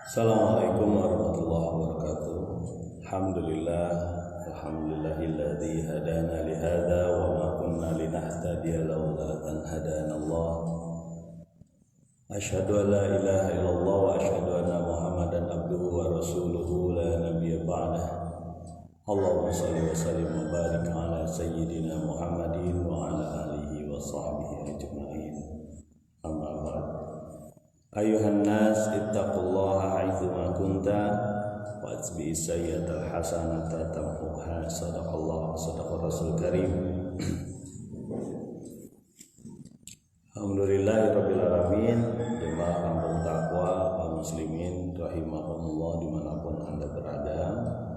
Assalamualaikum warahmatullahi wabarakatuh. Alhamdulillah, alhamdulillahilladzi hadana li hadza wa ma kunna linahtadiya laula an hadana Allah. Asyhadu an la ilaha illallah wa asyhadu anna Muhammadan abduhu wa rasuluhu la nabiyya ba'dah. Allahumma shalli wa sallim wa barik ala sayyidina Muhammadin wa ala alihi wa sahbihi ajma'in. Amma ba'd. Ayuhan nas ittaqullaha haitsu ma kunta wa atbi'is sayyi'atal hasanata tamhuha. Sadaqallah sadaqar rasul karim. Alhamdulillahirabbil alamin. Jemaah kampung takwa kaum muslimin rahimakumullah dimanapun Anda berada.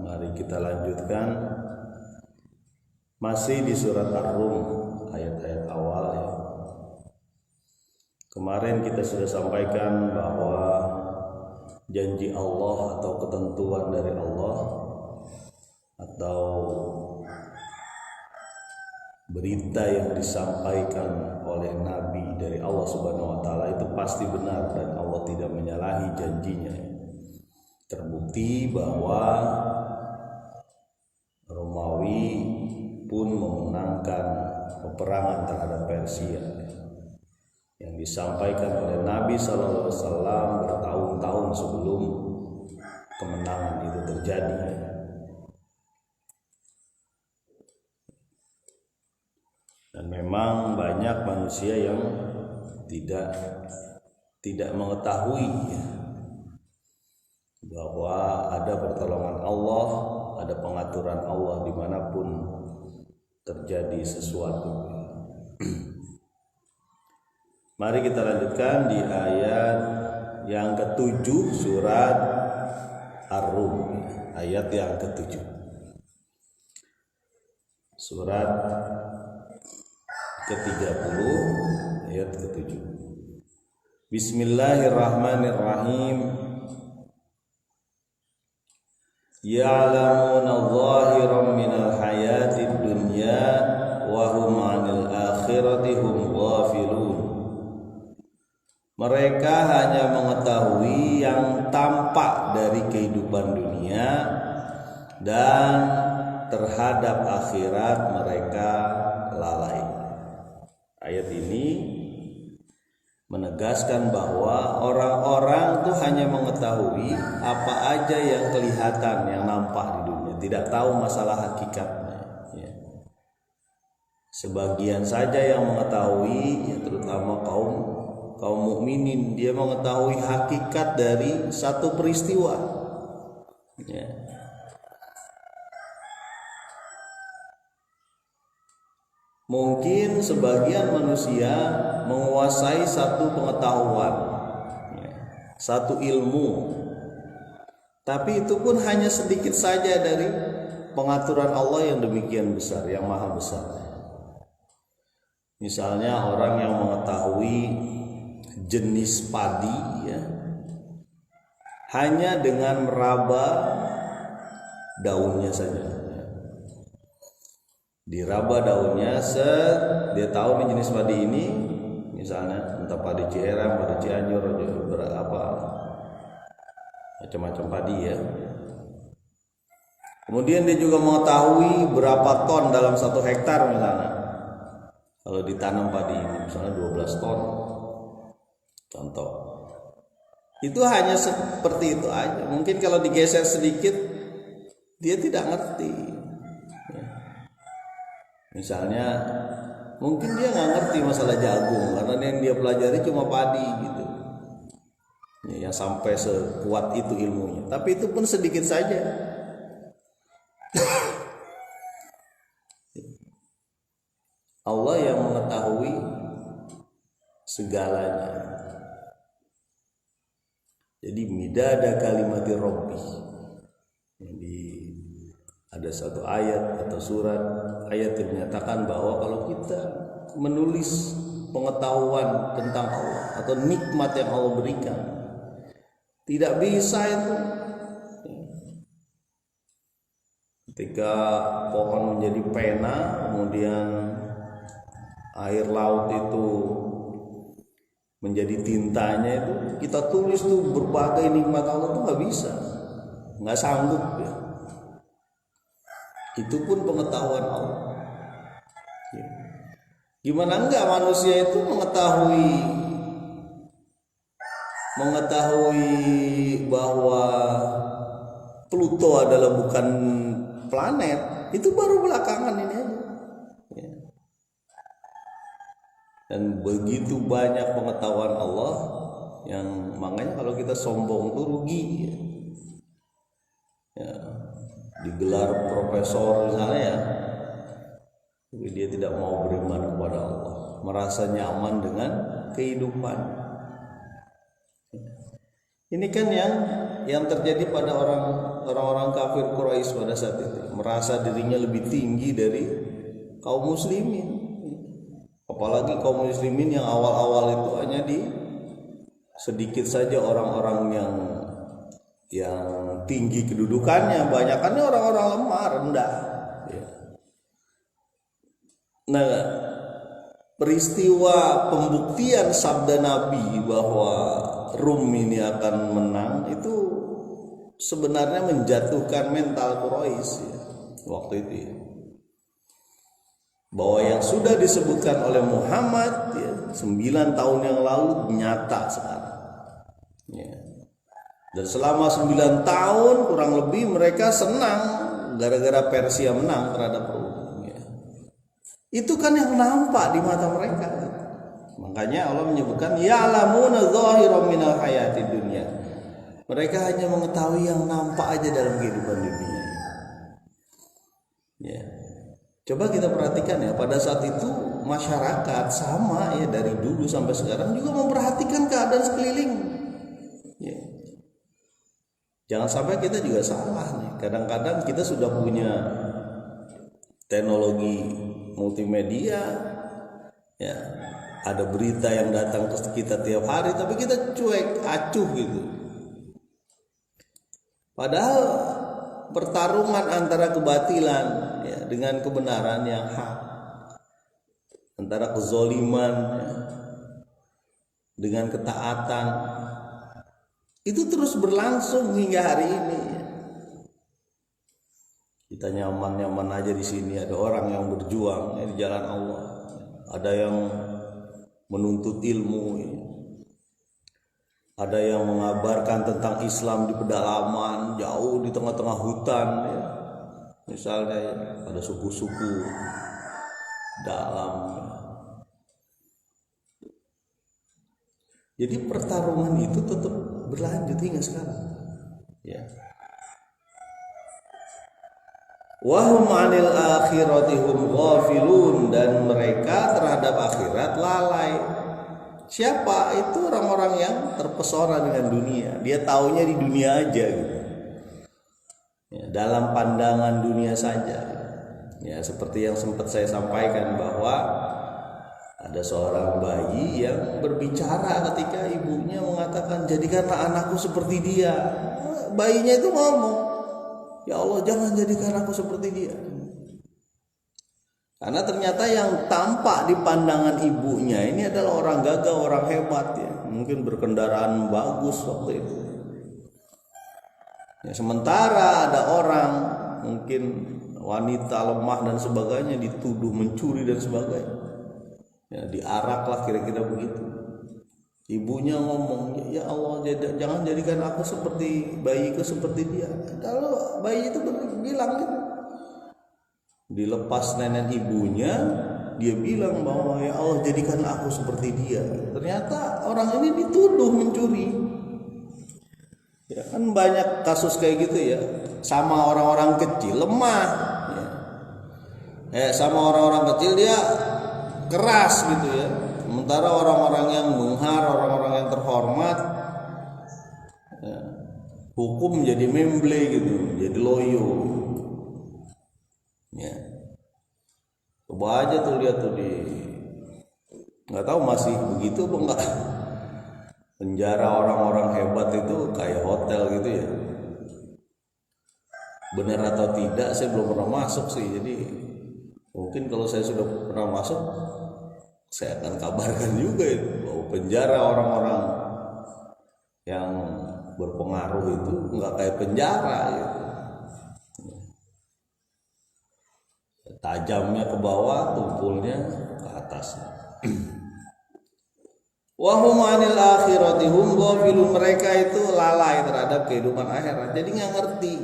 Mari kita lanjutkan masih di surat Ar-Rum ayat-ayat awal ya. Kemarin kita sudah sampaikan bahwa janji Allah atau ketentuan dari Allah atau berita yang disampaikan oleh Nabi dari Allah Subhanahu wa taala itu pasti benar dan Allah tidak menyalahi janjinya. Terbukti bahwa Romawi pun memenangkan peperangan terhadap Persia yang disampaikan oleh Nabi SAW bertahun-tahun sebelum kemenangan itu terjadi. Dan memang banyak manusia yang tidak mengetahui bahwa ada pertolongan Allah, ada pengaturan Allah dimanapun terjadi sesuatu. Mari kita lanjutkan di ayat yang ke-7 surat Ar-Rum, ayat yang ke-7. Surat ke-30 ayat ke-7. Bismillahirrahmanirrahim. Ya'lamuna zahiran minal hayatid dunya wa hum 'anil akhirati hum ghafilun. Mereka hanya mengetahui yang tampak dari kehidupan dunia dan terhadap akhirat mereka lalai. Ayat ini menegaskan bahwa orang-orang itu hanya mengetahui apa aja yang kelihatan, yang nampak di dunia, tidak tahu masalah hakikatnya. Sebagian saja yang mengetahui, ya terutama kaum mukminin, dia mengetahui hakikat dari satu peristiwa. Ya. Mungkin sebagian manusia menguasai satu pengetahuan, ya, satu ilmu, tapi itu pun hanya sedikit saja dari pengaturan Allah yang demikian besar, yang maha besar. Misalnya orang yang mengetahui jenis padi, ya, hanya dengan meraba daunnya saja. Diraba daunnya, dia tahu nih jenis padi ini, misalnya entah padi Ciherang, padi Cianjur, berapa macam-macam padi ya. Kemudian dia juga mengetahui berapa ton dalam 1 hektar misalnya. Kalau ditanam padi ini misalnya 12 ton. Contoh. Itu hanya seperti itu aja. Mungkin kalau digeser sedikit dia tidak ngerti. Ya. Misalnya mungkin dia nggak ngerti masalah jagung karena yang dia pelajari cuma padi gitu. Ya, yang sampai sekuat itu ilmunya. Tapi itu pun sedikit saja. Allah yang mengetahui segalanya. Jadi midada kalimati Rabbi. Jadi ada satu ayat atau surat ayat yang menyatakan bahwa kalau kita menulis pengetahuan tentang Allah atau nikmat yang Allah berikan, tidak bisa itu. Ketika pohon menjadi pena, kemudian air laut itu menjadi tintanya itu kita tulis tuh berbagai nikmat Allah tuh nggak bisa, nggak sanggup ya. Itu pun pengetahuan Allah. Ya. Gimana enggak manusia itu mengetahui bahwa Pluto adalah bukan planet, itu baru belakangan ini aja. Ya. Dan begitu banyak pengetahuan Allah yang makanya kalau kita sombong tuh rugi ya. Ya. Digelar profesor misalnya ya, tapi dia tidak mau beriman kepada Allah, merasa nyaman dengan kehidupan. Ini kan yang terjadi pada orang-orang kafir Quraisy pada saat itu, merasa dirinya lebih tinggi dari kaum muslimin. Apalagi kaum muslimin yang awal-awal itu hanya sedikit saja orang-orang yang tinggi kedudukannya, banyakannya orang-orang lemah, rendah. Ya. Nah, peristiwa pembuktian sabda Nabi bahwa Rum ini akan menang itu sebenarnya menjatuhkan mental Quraisy ya, waktu itu ya. Bahwa yang sudah disebutkan oleh Muhammad ya, 9 tahun yang lalu nyata sekarang. Ya. Dan selama 9 tahun kurang lebih mereka senang gara-gara Persia menang terhadap Rum. Ya. Itu kan yang nampak di mata mereka. Makanya Allah menyebutkan ya'lamuna zahiran minal hayatid dunya. Mereka hanya mengetahui yang nampak aja dalam kehidupan dunia. Ya. Coba kita perhatikan ya, pada saat itu masyarakat sama ya dari dulu sampai sekarang juga memperhatikan keadaan sekeliling. Ya. Jangan sampai kita juga salah nih. Kadang-kadang kita sudah punya teknologi multimedia, ya, ada berita yang datang ke kita tiap hari, tapi kita cuek, acuh gitu. Padahal pertarungan antara kebatilan ya, dengan kebenaran yang hak, antara kezoliman ya, dengan ketaatan, itu terus berlangsung hingga hari ini. Kita nyaman-nyaman aja di sini. Ada orang yang berjuang ya, di jalan Allah. Ada yang menuntut ilmu. Ya. Ada yang mengabarkan tentang Islam di pedalaman, jauh di tengah-tengah hutan. Ya. Misalnya ya, ada suku-suku dalam. Ya. Jadi pertarungan itu tetap berlanjut hingga sekarang. Ya. Wahum 'anil akhirati hum ghafilun, dan mereka terhadap akhirat lalai. Siapa? Itu orang-orang yang terpesona dengan dunia. Dia taunya di dunia aja gitu. Ya, dalam pandangan dunia saja. Ya, seperti yang sempat saya sampaikan bahwa ada seorang bayi yang berbicara ketika ibunya mengatakan jadikanlah anakku seperti dia. Bayinya itu ngomong, ya Allah jangan jadikan aku seperti dia. Karena ternyata yang tampak di pandangan ibunya ini adalah orang gagah, orang hebat ya. Mungkin berkendaraan bagus waktu itu. Ya, sementara ada orang mungkin wanita lemah dan sebagainya dituduh mencuri dan sebagainya. Ya, diarak lah kira-kira begitu. Ibunya ngomong, ya Allah jangan jadikan aku seperti bayiku seperti dia. Kalau bayi itu bilang gitu. Dilepas nenek ibunya, dia bilang bahwa ya Allah jadikan aku seperti dia. Ternyata orang ini dituduh mencuri. Ya kan banyak kasus kayak gitu ya. Sama orang-orang kecil lemah. Ya. Sama orang-orang kecil dia keras gitu ya. Sementara orang-orang yang menghar, orang-orang yang terhormat, ya, hukum jadi memble gitu, jadi loyo. Ya. Coba aja tuh lihat tuh nggak tahu masih begitu apa enggak. Penjara orang-orang hebat itu kayak hotel gitu ya. Benar atau tidak saya belum pernah masuk sih, jadi mungkin kalau saya sudah pernah masuk saya akan kabarkan juga itu bahwa penjara orang-orang yang berpengaruh itu nggak kayak penjara gitu. Tajamnya ke bawah, tumpulnya ke atas. Wahum anil akhirati hum ghafilun, mereka itu lalai terhadap kehidupan akhirat, jadi nggak ngerti.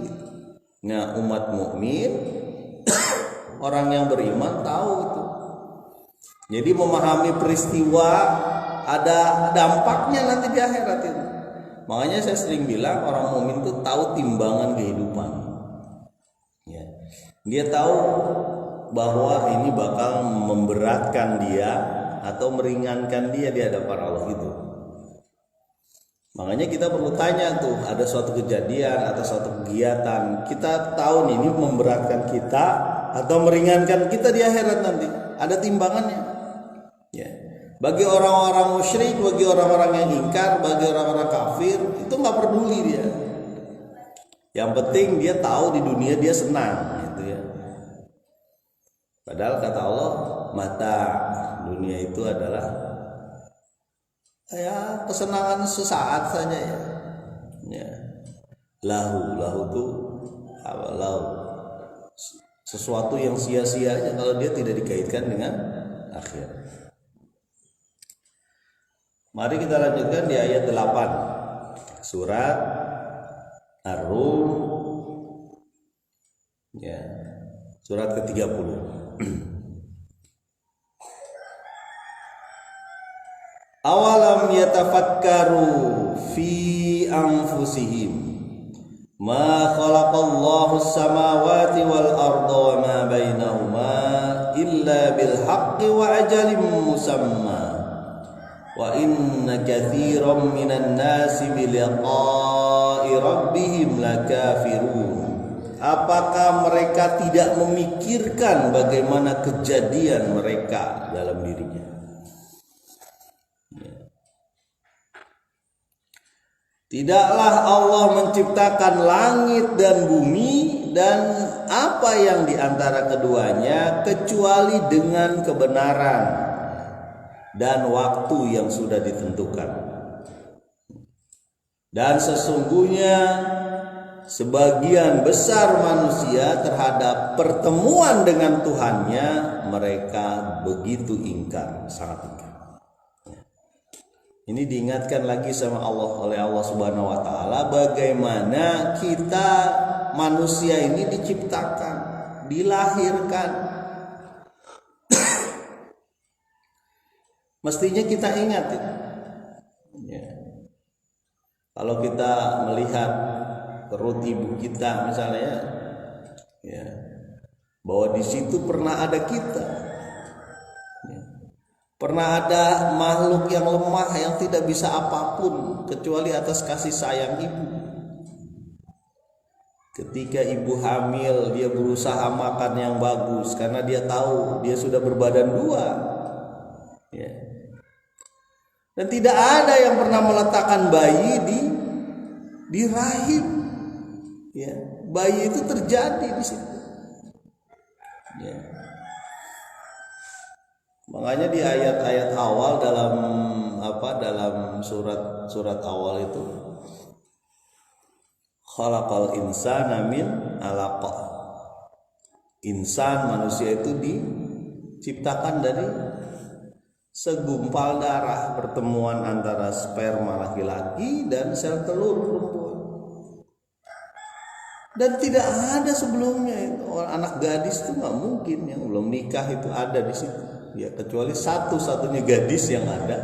Nah, umat mukmin orang yang beriman tahu itu. Jadi memahami peristiwa ada dampaknya nanti di akhirat itu. Makanya saya sering bilang orang mukmin itu tahu timbangan kehidupan. Ya. Dia tahu bahwa ini bakal memberatkan dia atau meringankan dia di hadapan Allah itu. Makanya kita perlu tanya tuh, ada suatu kejadian atau suatu kegiatan, kita tahu nih ini memberatkan kita atau meringankan kita di akhirat nanti. Ada timbangannya. Ya. Bagi orang-orang musyrik, bagi orang-orang yang ingkar, bagi orang-orang kafir, itu nggak peduli dia. Yang penting dia tahu di dunia dia senang, gitu ya. Padahal kata Allah, mata dunia itu adalah ya kesenangan sesaat saja ya. Ya. Lahu itu apa? Lahu sesuatu yang sia-sia aja kalau dia tidak dikaitkan dengan akhir. Mari kita lanjutkan di ayat 8 surat Ar-Rum, ya, surat ke-30. Awalam yatafakkaru fi anfusihim ma khalaqallahu as-samawati wal arda wa ma bainahuma illa bil haqqi wa ajalin musamma wa inna katsiran minan nasi bi liqa'i rabbihim lakafirun. Apakah mereka tidak memikirkan bagaimana kejadian mereka dalam dirinya? Tidaklah Allah menciptakan langit dan bumi dan apa yang diantara keduanya kecuali dengan kebenaran dan waktu yang sudah ditentukan. Dan sesungguhnya sebagian besar manusia terhadap pertemuan dengan Tuhannya mereka begitu ingkar, sangat ingkar. Ini diingatkan lagi sama Allah oleh Allah Subhanahu wa taala bagaimana kita manusia ini diciptakan, dilahirkan. Mestinya kita ingat itu. Ya. Kalau kita melihat perut ibu kita misalnya, ya, bahwa di situ pernah ada kita. Ya. Pernah ada makhluk yang lemah yang tidak bisa apapun kecuali atas kasih sayang ibu. Ketika ibu hamil, dia berusaha makan yang bagus karena dia tahu dia sudah berbadan dua. Ya. Dan tidak ada yang pernah meletakkan bayi di rahim. Ya. Bayi itu terjadi di situ. Ya. Makanya di ayat-ayat awal dalam surat awal itu khalaqal insana min alaqah. Insan manusia itu diciptakan dari segumpal darah, pertemuan antara sperma laki-laki dan sel telur perempuan. Dan tidak ada sebelumnya anak gadis itu nggak mungkin yang belum nikah itu ada di situ. Ya, kecuali satu-satunya gadis yang ada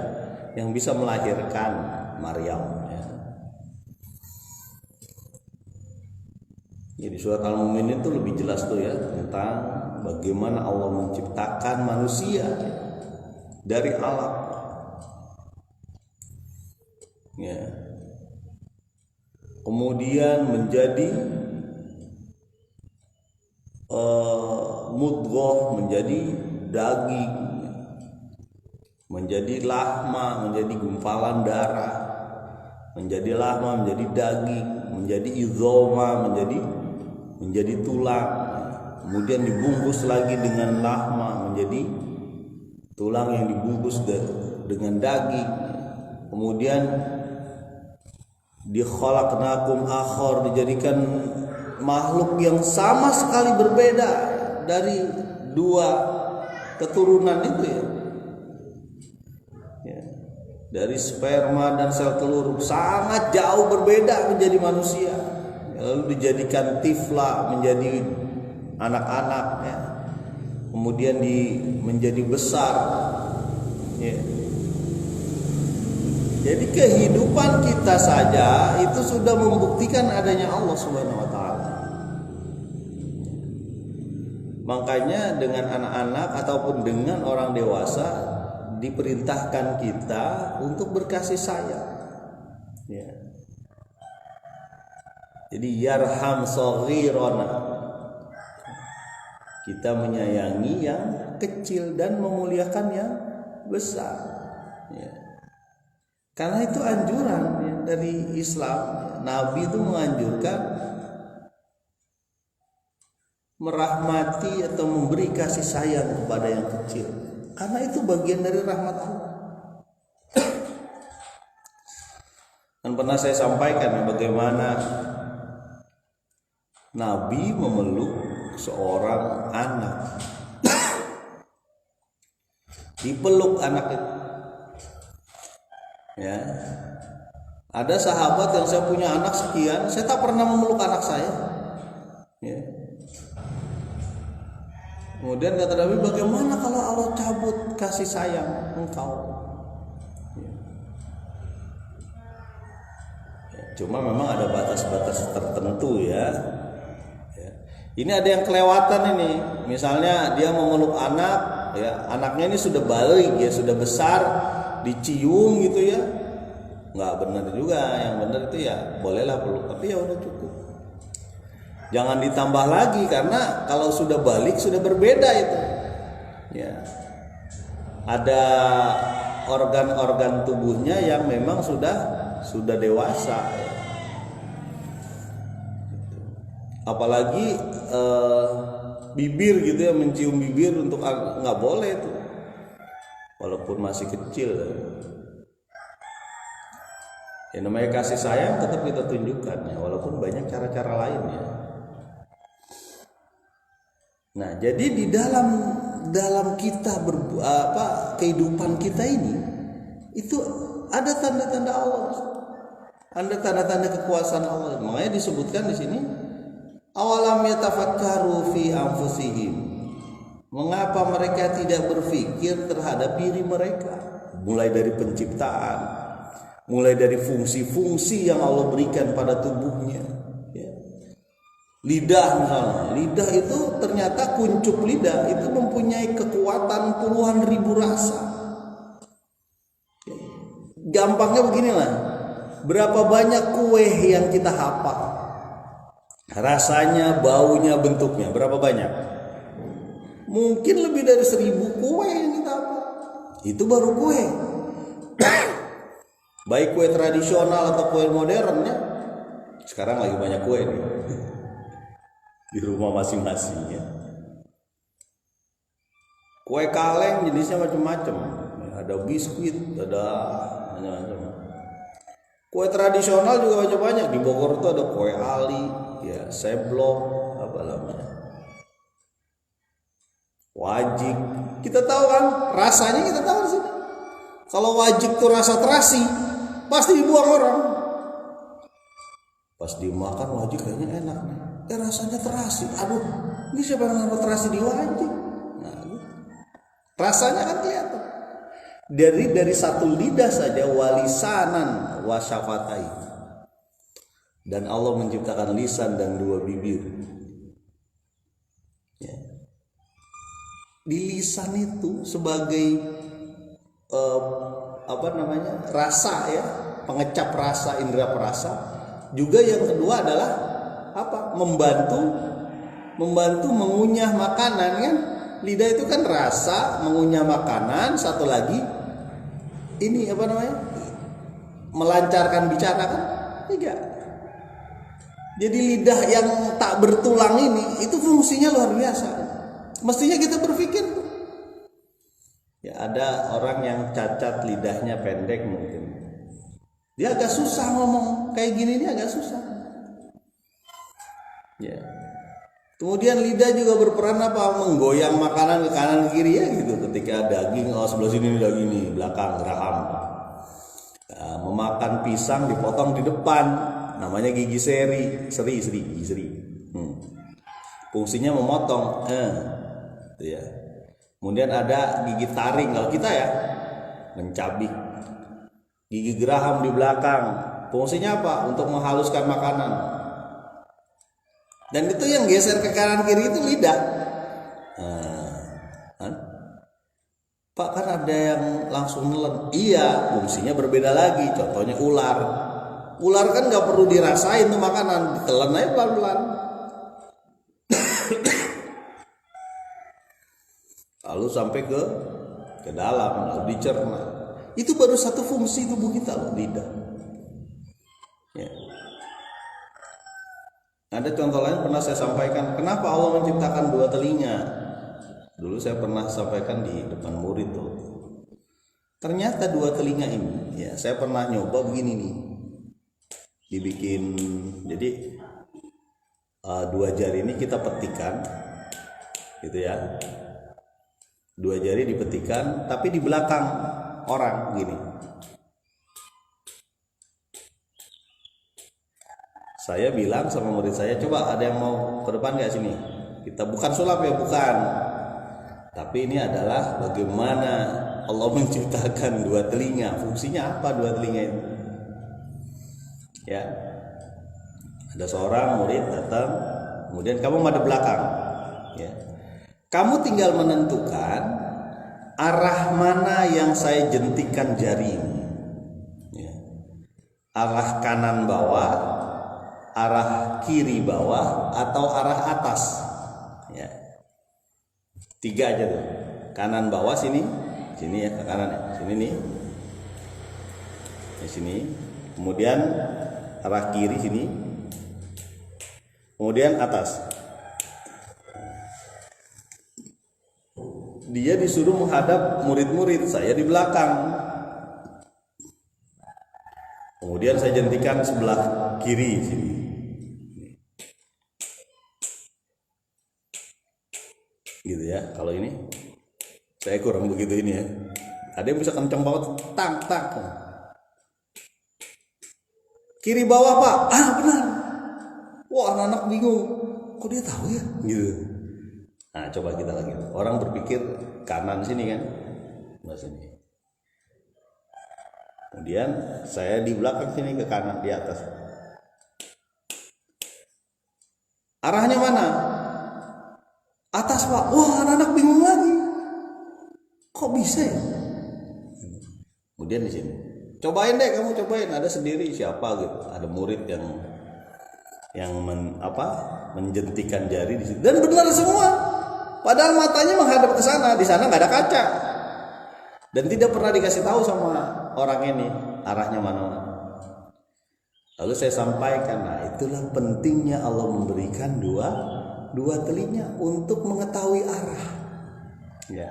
yang bisa melahirkan Maryam. Ya. Jadi surat Al-Mu'minin itu lebih jelas tuh ya tentang bagaimana Allah menciptakan manusia dari alam. Ya. Kemudian menjadi mudghah, menjadi daging, menjadi lahma, menjadi gumpalan darah, menjadi lahma, menjadi daging, menjadi idzoma, menjadi tulang, kemudian dibungkus lagi dengan lahma, menjadi tulang yang dibungkus dengan daging. Kemudian dikhalaqnakum akhar, dijadikan makhluk yang sama sekali berbeda dari dua keturunan itu ya. Dari sperma dan sel telur sangat jauh berbeda menjadi manusia. Lalu dijadikan tifla, menjadi anak-anak ya. Kemudian menjadi besar ya. Jadi kehidupan kita saja itu sudah membuktikan adanya Allah Subhanahu wa taala. Makanya dengan anak-anak ataupun dengan orang dewasa diperintahkan kita untuk berkasih sayang ya. Jadi yarham shaghirana, kita menyayangi yang kecil dan memuliakan yang besar ya. Karena itu anjuran ya, dari Islam ya. Nabi itu menganjurkan merahmati atau memberi kasih sayang kepada yang kecil, karena itu bagian dari rahmat Allah. Dan pernah saya sampaikan bagaimana Nabi memeluk seorang anak, dipeluk anak itu ya. Ada sahabat yang saya punya anak sekian, saya tak pernah memeluk anak saya ya. Kemudian kata Nabi, bagaimana kalau Allah cabut kasih sayang engkau ya. Cuma memang ada batas-batas tertentu ya. Ini ada yang kelewatan ini. Misalnya dia memeluk anak ya, anaknya ini sudah balik ya, sudah besar, dicium gitu ya. Nggak benar juga. Yang benar itu ya bolehlah peluk, tapi ya udah cukup. Jangan ditambah lagi, karena kalau sudah balik sudah berbeda itu. Ya. Ada organ-organ tubuhnya yang memang sudah dewasa ya. Apalagi bibir gitu ya, mencium bibir untuk nggak boleh itu, walaupun masih kecil ya. Namanya kasih sayang tetap kita tunjukkan ya, walaupun banyak cara-cara lain ya. Nah, jadi di dalam kita kehidupan kita ini itu ada tanda-tanda Allah, ada tanda-tanda kekuasaan Allah. Makanya disebutkan di sini, awalam yatafakkaru fi anfusihim, mengapa mereka tidak berpikir terhadap diri mereka, mulai dari penciptaan, mulai dari fungsi-fungsi yang Allah berikan pada tubuhnya ya. Lidah misalnya, lidah itu ternyata kuncup lidah itu mempunyai kekuatan puluhan ribu rasa. Gampangnya beginilah, berapa banyak kue yang kita hafal, rasanya, baunya, bentuknya, berapa banyak? Mungkin lebih dari 1000 kue yang kita hafal. Itu baru kue. Baik kue tradisional atau kue modern ya. Sekarang lagi banyak kue nih di rumah masing-masing ya. Kue kaleng jenisnya macam-macam. Ada biskuit, ada macam-macam. Kue tradisional juga banyak-banyak. Di Bogor itu ada kue ali, ya, seblok, apa namanya, wajik. Kita tahu kan rasanya, kita tahu di sini. Kalau wajik itu rasa terasi, pasti dibuang orang. Pas dimakan wajik kayaknya enak nih. Rasanya terasi. Aduh, ini siapa yang naruh terasi di wajik? Nah, rasanya kan kelihatan. Dari satu lidah saja, walisanan wasyafatai. Dan Allah menciptakan lisan dan 2 bibir. Ya. Di lisan itu sebagai rasa ya, pengecap rasa, indera perasa. Juga yang kedua adalah membantu mengunyah makanan kan. Lidah itu kan rasa, mengunyah makanan, satu lagi ini melancarkan bicara kan. 3. Jadi lidah yang tak bertulang ini itu fungsinya luar biasa. Mestinya kita berpikir, Ya, ada orang yang cacat lidahnya pendek mungkin. Dia agak susah ngomong kayak gini, dia agak susah. Ya. Kemudian lidah juga berperan apa? Menggoyang makanan ke kanan ke kiri ya gitu. Ketika daging sebelah sini daging ini, belakang geraham. Nah, memakan pisang dipotong di depan, namanya gigi seri, gigi seri. Fungsinya memotong. Gitu ya. Kemudian ada gigi taring kalau kita ya, mencabik. Gigi geraham di belakang, fungsinya apa? Untuk menghaluskan makanan. Dan itu yang geser ke kanan kiri itu lidah. Pak, kan ada yang langsung nelen. Iya, fungsinya berbeda lagi. Contohnya ular. Ular kan nggak perlu dirasain tuh makanan, ditelan aja pelan-pelan. Lalu sampai ke dalam, lalu dicerna. Itu baru satu fungsi tubuh kita loh, lidah. Ya. Ada contoh lain pernah saya sampaikan, kenapa Allah menciptakan dua telinga? Dulu saya pernah sampaikan di depan murid tuh. Ternyata dua telinga ini, ya saya pernah nyoba begini nih, dibikin. Jadi dua jari ini kita petikan, gitu ya. Dua jari dipetikan, tapi di belakang orang gini. Saya bilang sama murid saya, coba ada yang mau ke depan gak sini? Kita bukan sulap ya, bukan. Tapi ini adalah bagaimana Allah menciptakan dua telinga. Fungsinya apa dua telinga itu? Ya, ada seorang murid datang, kemudian kamu madep belakang. Ya, kamu tinggal menentukan arah mana yang saya jentikan jari ini. Ya. Arah kanan bawah, arah kiri bawah, atau arah atas. Ya. Tiga aja tuh. Kanan bawah sini ya ke kanan ya. Sini nih. Di sini. Kemudian arah kiri sini. Kemudian atas. Dia disuruh menghadap murid-murid, saya di belakang. Kemudian saya jentikan sebelah kiri sini. Gitu ya. Kalau ini saya kurang begitu ini ya. Ada yang bisa kencang banget, tak. Kiri bawah Pak. Benar. Wah, anak-anak bingung. Kok dia tahu ya? Gitu. Nah, coba kita lagi. Orang berpikir kanan sini kan. Nah, sini. Kemudian saya di belakang sini ke kanan, di atas. Arahnya mana? Atas Pak. Wah, anak-anak bingung lagi. Kok bisa ya? Kemudian di sini. Cobain deh, kamu cobain. Ada sendiri siapa gitu. Ada murid yang menjentikan jari di situ. Dan benar semua. Padahal matanya menghadap ke sana. Di sana nggak ada kaca. Dan tidak pernah dikasih tahu sama orang ini arahnya mana. Lalu saya sampaikan, nah itulah pentingnya Allah memberikan dua telinga untuk mengetahui arah. Ya.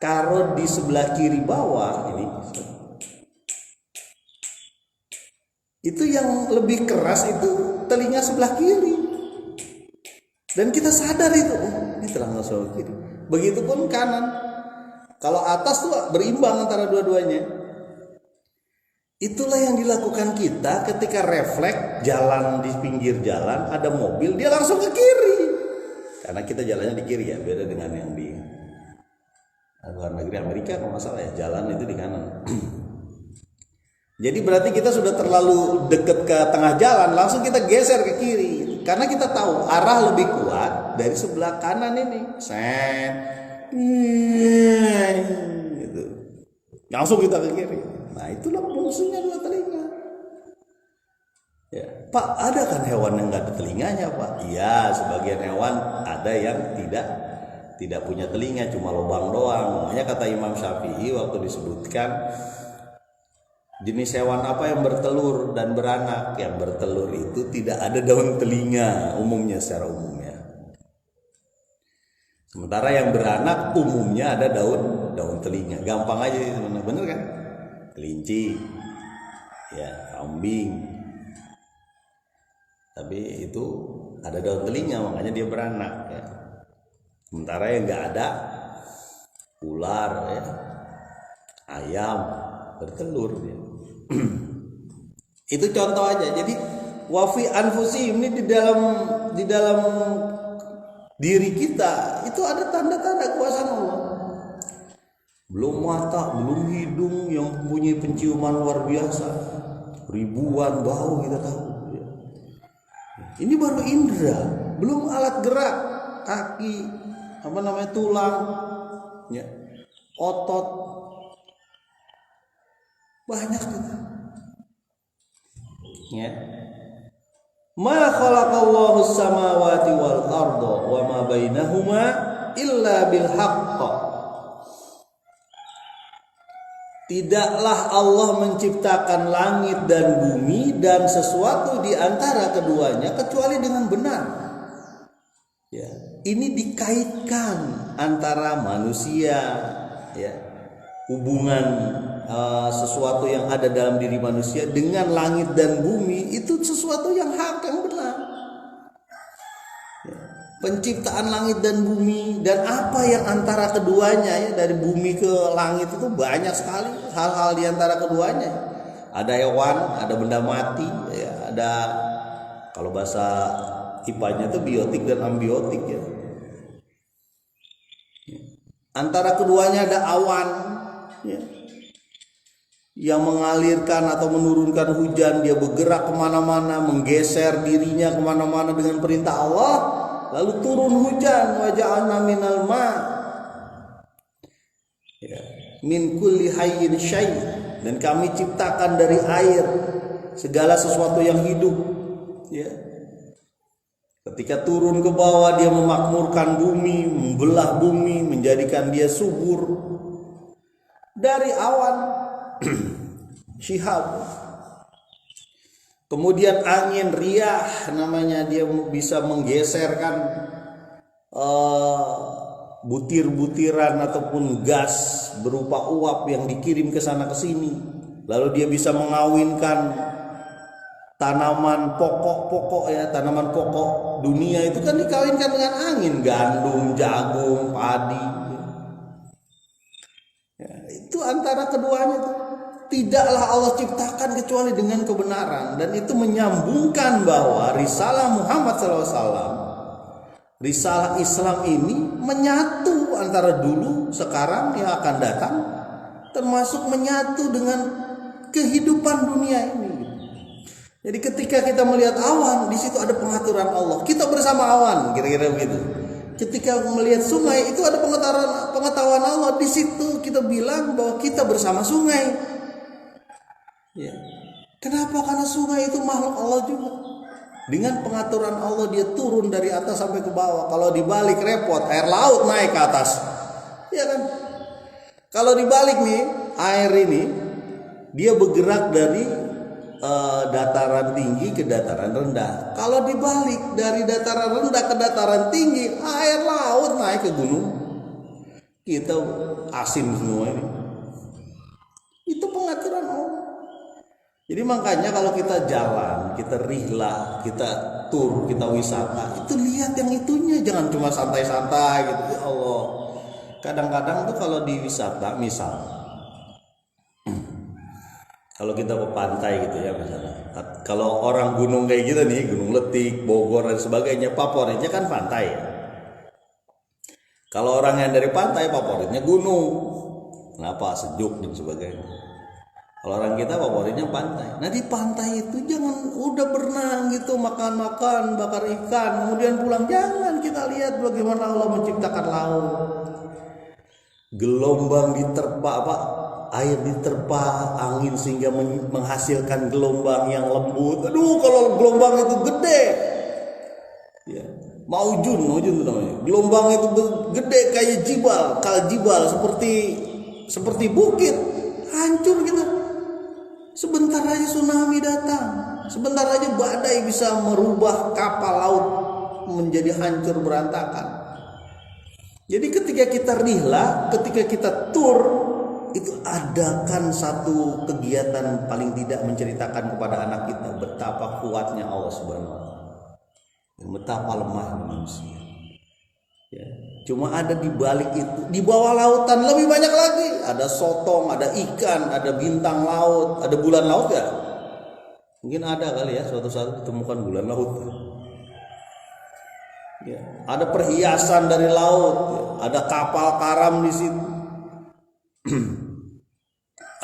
Kalau di sebelah kiri bawah ini, itu yang lebih keras itu telinga sebelah kiri. Dan kita sadar itu, ini telinga sebelah kiri. Begitupun kanan. Kalau atas tuh berimbang antara dua-duanya. Itulah yang dilakukan kita ketika refleks jalan di pinggir jalan, ada mobil, dia langsung ke kiri. Karena kita jalannya di kiri ya, beda dengan yang di luar negeri Amerika kalau nggak salah ya, jalan itu di kanan. Jadi berarti kita sudah terlalu dekat ke tengah jalan, langsung kita geser ke kiri. Karena kita tahu arah lebih kuat dari sebelah kanan ini. Gitu. Langsung kita ke kiri. Nah, itulah fungsinya dua telinga. Ya, Pak, ada kan hewan yang nggak ada telinganya, Pak? Iya, sebagian hewan ada yang tidak punya telinga, cuma lubang doang. Makanya kata Imam Syafi'i waktu disebutkan jenis hewan apa yang bertelur dan beranak. Yang bertelur itu tidak ada daun telinga umumnya, secara umumnya. Sementara yang beranak umumnya ada daun telinga. Gampang aja sebenarnya, bener kan? Kelinci, ya, kambing. Tapi itu ada daun telinga, makanya dia beranak. Ya. Sementara yang nggak ada, ular, ya, ayam bertelur. Ya. Itu contoh aja. Jadi wafi anfusihim ini di dalam diri kita itu ada tanda-tanda kuasa Allah. Belum mata, belum hidung yang mempunyai penciuman luar biasa, ribuan bau kita tahu. Ini baru indera, belum alat gerak, kaki, tulang, ya, otot, banyak gitu. Ya. Ma khalaqallahu as-samawati wal arda wa ma bainahuma illa bil haqq. Tidaklah Allah menciptakan langit dan bumi dan sesuatu di antara keduanya kecuali dengan benar. Ya, ini dikaitkan antara manusia, ya, hubungan sesuatu yang ada dalam diri manusia dengan langit dan bumi itu sesuatu yang hak, yang benar. Ya. Penciptaan langit dan bumi dan apa yang antara keduanya, ya, dari bumi ke langit itu banyak sekali hal-hal di antara keduanya. Ada hewan, ada benda mati, ya, ada, kalau bahasa IPA-nya itu biotik dan ambiotik, ya. Antara keduanya ada awan, ya, yang mengalirkan atau menurunkan hujan. Dia bergerak kemana-mana, menggeser dirinya kemana-mana dengan perintah Allah, lalu turun hujan. Wa ja'alna minal ma, ya, min kulli hayyin syai', dan kami ciptakan dari air segala sesuatu yang hidup, ya. Ketika turun ke bawah, dia memakmurkan bumi, membelah bumi, menjadikan dia subur. Dari awan syihab, kemudian angin riyah namanya, dia bisa menggeserkan butir-butiran ataupun gas berupa uap yang dikirim ke sana ke sini. Lalu dia bisa mengawinkan tanaman pokok-pokok, ya, tanaman pokok dunia itu kan dikawinkan dengan angin, gandum, jagung, padi. Ya, itu antara keduanya tuh. Tidaklah Allah ciptakan kecuali dengan kebenaran, dan itu menyambungkan bahwa risalah Muhammad SAW, risalah Islam ini menyatu antara dulu, sekarang, yang akan datang, termasuk menyatu dengan kehidupan dunia ini. Jadi ketika kita melihat awan, di situ ada pengaturan Allah. Kita bersama awan, kira-kira begitu. Ketika melihat sungai, itu ada pengetahuan Allah. Di situ kita bilang bahwa kita bersama sungai. Ya. Kenapa? Karena sungai itu makhluk Allah juga. Dengan pengaturan Allah dia turun dari atas sampai ke bawah. Kalau dibalik repot, air laut naik ke atas. Ya kan? Kalau dibalik nih, air ini dia bergerak dari dataran tinggi ke dataran rendah. Kalau dibalik dari dataran rendah ke dataran tinggi, air laut naik ke gunung. Kita asin semua ini. Itu pengaturan Allah. Jadi makanya kalau kita jalan, kita rihlah, kita tur, kita wisata, itu lihat yang itunya, jangan cuma santai-santai gitu. Ya Allah. Kadang-kadang tuh kalau di wisata, misal kalau kita ke pantai gitu ya misalnya. Kalau orang gunung kayak gitu nih, Gunung Letik, Bogor dan sebagainya, favoritnya kan pantai ya. Kalau orang yang dari pantai favoritnya gunung. Kenapa? Sejuk dan sebagainya. Kalau orang kita favoritnya pantai. Nah di pantai itu jangan udah berenang gitu, makan-makan, bakar ikan, kemudian pulang. Jangan, kita lihat bagaimana Allah menciptakan laut. Gelombang diterpa, air diterpa angin sehingga menghasilkan gelombang yang lembut. Aduh, kalau gelombang itu gede, ya, maujun itu namanya. Gelombang itu gede kayak jibal, seperti bukit, hancur gitu. Sebentar aja tsunami datang, sebentar aja badai bisa merubah kapal laut menjadi hancur berantakan. Jadi ketika kita rihlah, ketika kita tur, itu adakan satu kegiatan paling tidak menceritakan kepada anak kita betapa kuatnya Allah Subhanahu wa taala. Betapa lemahnya manusia. Ya. Cuma ada di balik itu, di bawah lautan lebih banyak lagi. Ada sotong, ada ikan, ada bintang laut, ada bulan laut ya. Mungkin ada kali ya suatu saat ditemukan bulan laut. Ya. Ada perhiasan dari laut, ya. Ada kapal karam di situ.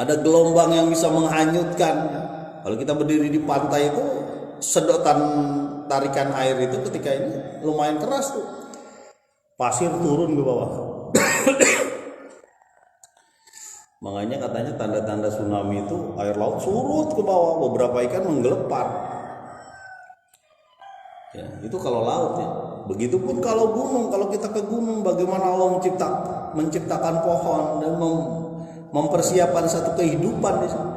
Ada gelombang yang bisa menghanyutkan. Kalau kita berdiri di pantai itu, sedotan tarikan air itu ketika ini lumayan keras tuh. Pasir turun ke bawah. Makanya katanya tanda-tanda tsunami itu air laut surut ke bawah, beberapa ikan menggelepar. Ya, itu kalau laut ya. Begitupun kalau gunung, kalau kita ke gunung, bagaimana Allah menciptakan pohon dan mempersiapkan satu kehidupan di sana.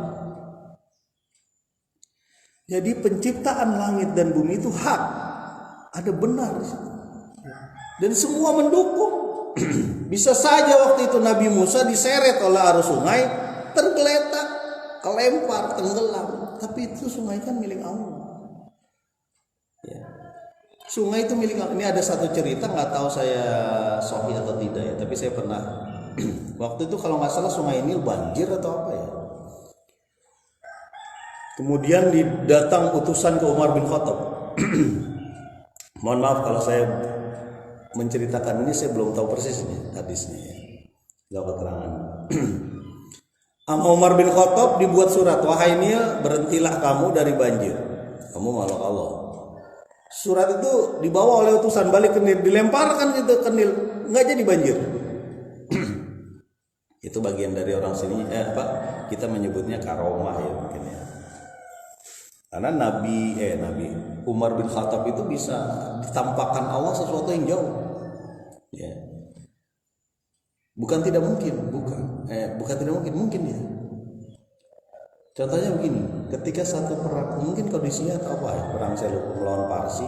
Jadi penciptaan langit dan bumi itu hak, ada benar di situ. Dan semua mendukung. Bisa saja waktu itu Nabi Musa diseret oleh arus sungai, tergeletak, kelempar, tenggelam. Tapi itu sungai kan milik Allah. Ya. Sungai itu milik Allah. Ini ada satu cerita, nggak tahu saya sahih atau tidak ya. Tapi saya pernah. Waktu itu kalau nggak salah sungai ini banjir atau apa ya. Kemudian datang utusan ke Umar bin Khattab. Mohon maaf kalau saya menceritakan ini, saya belum tahu persisnya hadisnya ya. Gak keterangan. Umar bin Khattab dibuat surat, wahai Nil, berhentilah kamu dari banjir, kamu makhluk Allah. Surat itu dibawa oleh utusan balik ke Nil, dilemparkan gitu ke Nil, nggak jadi banjir. Itu bagian dari orang sini kita menyebutnya karomah ya mungkin ya. Karena Nabi Umar bin Khattab itu bisa ditampakkan Allah sesuatu yang jauh. Ya. Bukan tidak mungkin, bukan tidak mungkin ya. Contohnya begini, ketika satu perang, mungkin kondisinya atau apa ya, perang Seljuk melawan Parsi.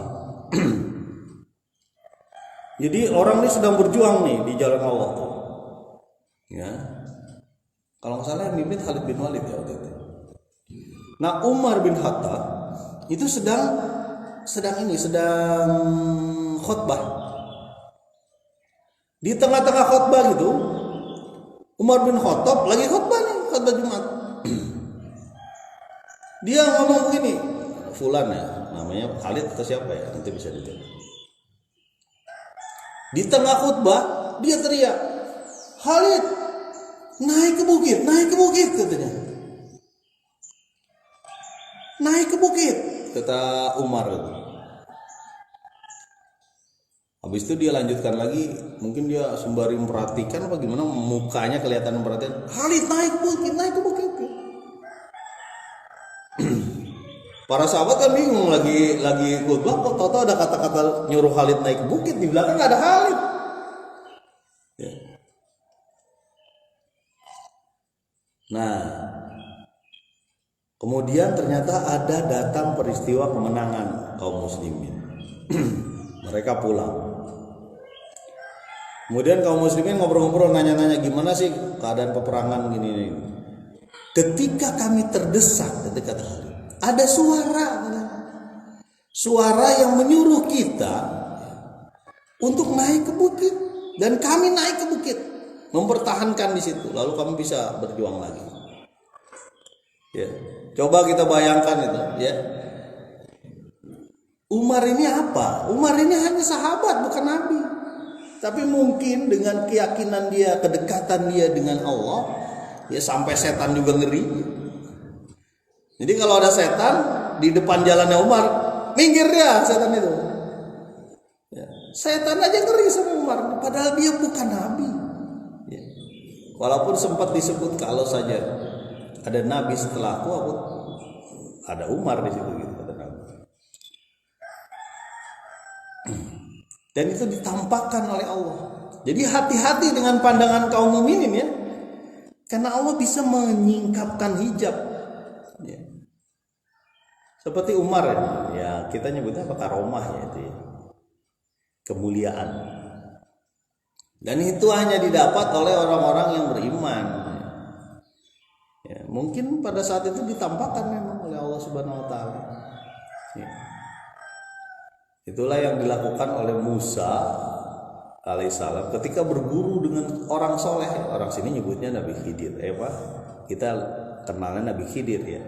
Jadi orang ini sedang berjuang nih di jalan Allah tuh. Ya. Kalau nggak salah yang mimpin Khalid bin Walid ya waktu itu. Nah, Umar bin Khattab itu sedang khutbah. Di tengah-tengah khutbah gitu, Umar bin Khattab lagi khutbah nih, khutbah Jumat. Dia ngomong begini, fulan ya, namanya Khalid atau siapa ya, nanti bisa dilihat. Di tengah khutbah dia teriak, Khalid, naik ke bukit katanya. Naik ke bukit, kata Umar itu. Habis itu dia lanjutkan lagi, mungkin dia sembari memperhatikan apa gimana, mukanya kelihatan memperhatikan. Khalid naik ke bukit. Para sahabat kan bingung, lagi khutbah kok tahu ada kata-kata nyuruh Khalid naik ke bukit, di belakang nggak ada Khalid. Ya. Nah, kemudian ternyata ada datang peristiwa kemenangan kaum muslimin. Mereka pulang. Kemudian kaum muslimin ngobrol-ngobrol, nanya-nanya gimana sih keadaan peperangan gini. Ketika kami terdesak, ketika ada suara yang menyuruh kita untuk naik ke bukit, dan kami naik ke bukit, mempertahankan di situ, lalu kami bisa berjuang lagi. Ya. Coba kita bayangkan itu, ya. Umar ini apa? Umar ini hanya sahabat, bukan nabi. Tapi mungkin dengan keyakinan dia, kedekatan dia dengan Allah, ya sampai setan juga ngeri. Jadi kalau ada setan di depan jalannya Umar, minggir dia setan itu. Ya. Setan aja ngeri sama Umar, padahal dia bukan nabi. Ya. Walaupun sempat disebut kalau saja ada nabi setelah aku ada Umar di situ gitu, kata Nabi. Dan itu ditampakkan oleh Allah. Jadi hati-hati dengan pandangan kaum mukminin ya, karena Allah bisa menyingkapkan hijab. Ya. Seperti Umar ya, kita nyebutnya apa, karomah ya itu ya, kemuliaan. Dan itu hanya didapat oleh orang-orang yang beriman. Ya, mungkin pada saat itu ditampakkan memang oleh Allah Subhanahu wa taala. Ya. Itulah yang dilakukan oleh Musa alaihissalam ketika berguru dengan orang soleh. Orang sini nyebutnya Nabi Khidir. Kita kenalnya Nabi Khidir ya.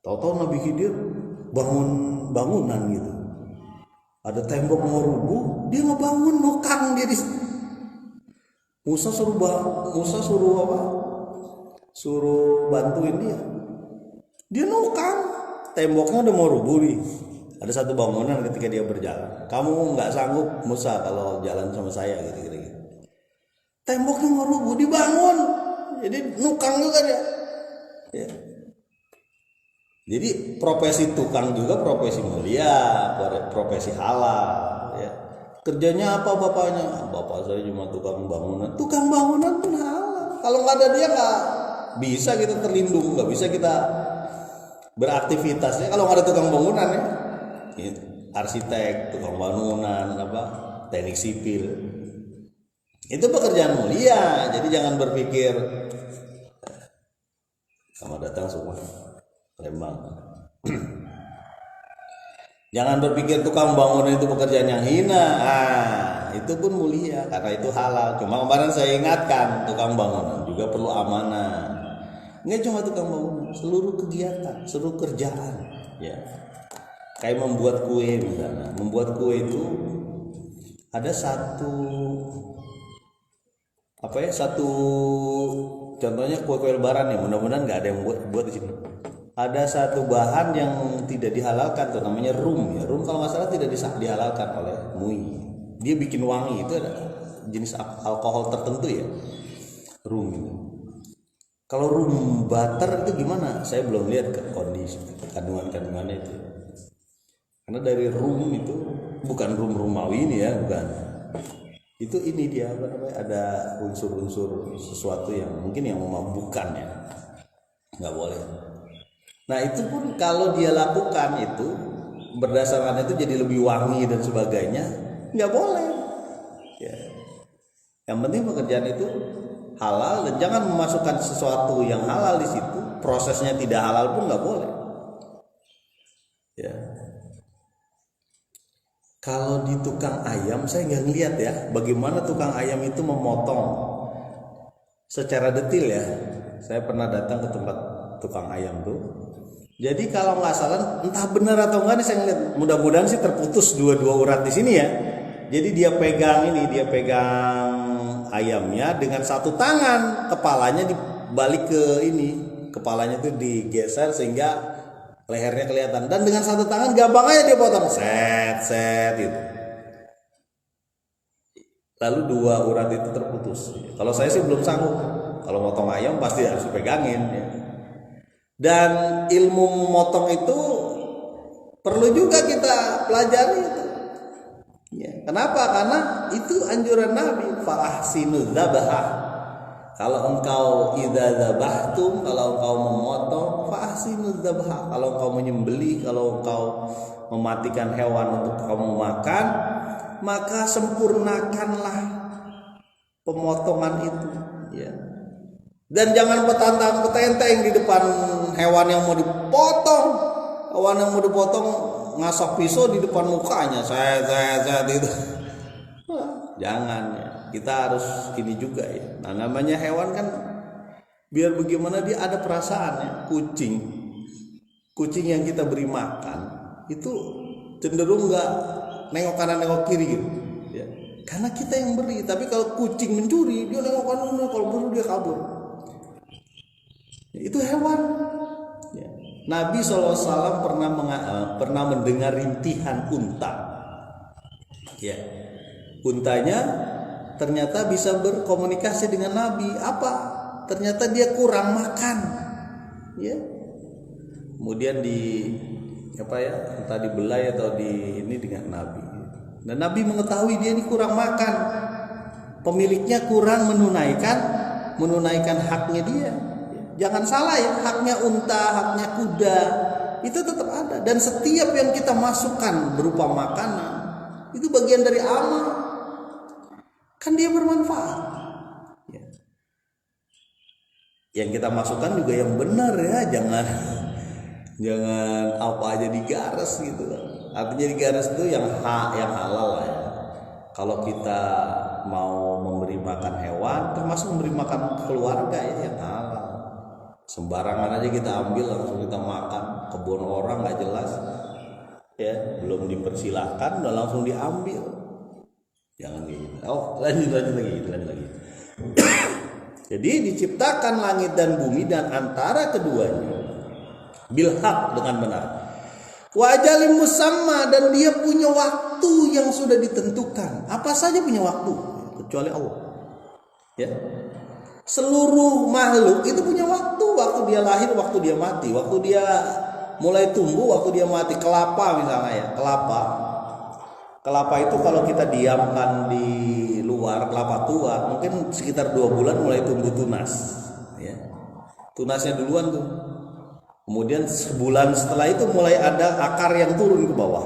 Tahu-tahu Nabi Khidir bangun bangunan gitu. Ada tembok mau rubuh, dia ngebangun nukang dia di Musa suruh apa? Suruh bantuin dia. Dia nukang, temboknya udah mau rubuh nih. Ada satu bangunan ketika dia berjalan. Kamu nggak sanggup Musa kalau jalan sama saya gitu. Temboknya mau rubuh, dibangun. Jadi nukang juga dia. Ya. Jadi profesi tukang juga profesi mulia, profesi halal. Ya. Kerjanya apa bapaknya? Bapak saya cuma tukang bangunan. Tukang bangunan pun halal. Kalau nggak ada dia nggak bisa kita terlindung, nggak bisa kita beraktivitasnya. Kalau nggak ada tukang bangunan ya, arsitek, tukang bangunan, teknik sipil, itu pekerjaan mulia. Jadi jangan berpikir selamat datang semua Lembang. Jangan berpikir tukang bangunan itu pekerjaan yang hina. Itu pun mulia karena itu halal. Cuma kemarin saya ingatkan, tukang bangunan juga perlu amanah. Nggak cuma tukang bangunan, seluruh kegiatan, seluruh kerjaan, ya. Kayak membuat kue misalnya. Membuat kue itu ada satu contohnya kue lebaran ya. Mudah-mudahan nggak ada yang buat di sini. Ada satu bahan yang tidak dihalalkan tuh, namanya rum ya. Rum kalau nggak salah tidak dihalalkan oleh MUI. Dia bikin wangi, itu ada jenis alkohol tertentu ya. Rum itu. Kalau rum butter itu gimana? Saya belum lihat ke kondisi kandungan-kandungannya itu. Karena dari rum itu bukan rum Rumawi ini ya, bukan. Itu ini dia ada unsur-unsur sesuatu yang mungkin yang memabukkan ya. Nggak boleh. Nah itu pun kalau dia lakukan itu berdasarkan itu jadi lebih wangi dan sebagainya, nggak boleh. Ya. Yang penting pekerjaan itu halal dan jangan memasukkan sesuatu yang halal di situ. Prosesnya tidak halal pun nggak boleh. Ya. Kalau di tukang ayam saya nggak ngeliat ya bagaimana tukang ayam itu memotong secara detail ya. Saya pernah datang ke tempat tukang ayam tuh. Jadi kalau nggak salah entah benar atau enggak nih saya ngeliat, mudah-mudahan sih terputus dua urat di sini ya. Jadi dia pegang ayamnya dengan satu tangan, kepalanya dibalik ke ini, kepalanya itu digeser sehingga lehernya kelihatan, dan dengan satu tangan gampang aja dia potong set gitu. Lalu dua urat itu terputus. Kalau saya sih belum sanggup. Kalau motong ayam pasti harus dipegangin ya. Dan ilmu memotong itu perlu juga kita pelajari itu. Ya, kenapa? Karena itu anjuran Nabi, fa ahsinu dzabah. Kalau engkau idza dzabahtum, kalau engkau memotong, fa ahsinu dzabah. Kalau engkau menyembelih, kalau engkau mematikan hewan untuk kamu makan, maka sempurnakanlah pemotongan itu, ya. Dan jangan petenteng di depan hewan yang mau dipotong. Hewan yang mau dipotong ngasok pisau di depan mukanya, saya itu. Jangan ya. Kita harus ini juga ya. Nah, namanya hewan kan biar bagaimana dia ada perasaannya. Kucing yang kita beri makan itu cenderung nggak nengok kanan nengok kiri gitu ya. Karena kita yang beri. Tapi kalau kucing mencuri, dia nengok kanan, kalau buru dia kabur. Itu hewan ya. Nabi SAW pernah mendengar rintihan unta ya. Untanya ternyata bisa berkomunikasi dengan Nabi. Apa? Ternyata dia kurang makan ya. Kemudian entah dibelai atau ini dengan Nabi. Dan Nabi mengetahui dia ini kurang makan, pemiliknya kurang menunaikan haknya dia. Jangan salah ya, haknya unta, haknya kuda itu tetap ada. Dan setiap yang kita masukkan berupa makanan Itu bagian dari amal. Kan dia bermanfaat. Ya. Yang kita masukkan juga yang benar ya, jangan apa aja digaras gitu. Artinya digaras itu yang halal lah ya. Kalau kita mau memberi makan hewan, termasuk memberi makan keluarga ya yang halal. Sembarangan aja kita ambil langsung kita makan, kebun orang nggak jelas, ya belum dipersilahkan udah langsung diambil. Jangan gitu. Oh lanjut lagi. Jadi diciptakan langit dan bumi dan antara keduanya bilhaq dengan benar. Wa ajalin musamma, dan dia punya waktu yang sudah ditentukan. Apa saja punya waktu kecuali Allah. Ya. Seluruh makhluk itu punya waktu dia lahir, waktu dia mati, waktu dia mulai tumbuh, waktu dia mati. Kelapa misalnya ya, kelapa itu kalau kita diamkan di luar, kelapa tua mungkin sekitar 2 bulan mulai tumbuh tunas ya. Tunasnya duluan tuh, kemudian sebulan setelah itu mulai ada akar yang turun ke bawah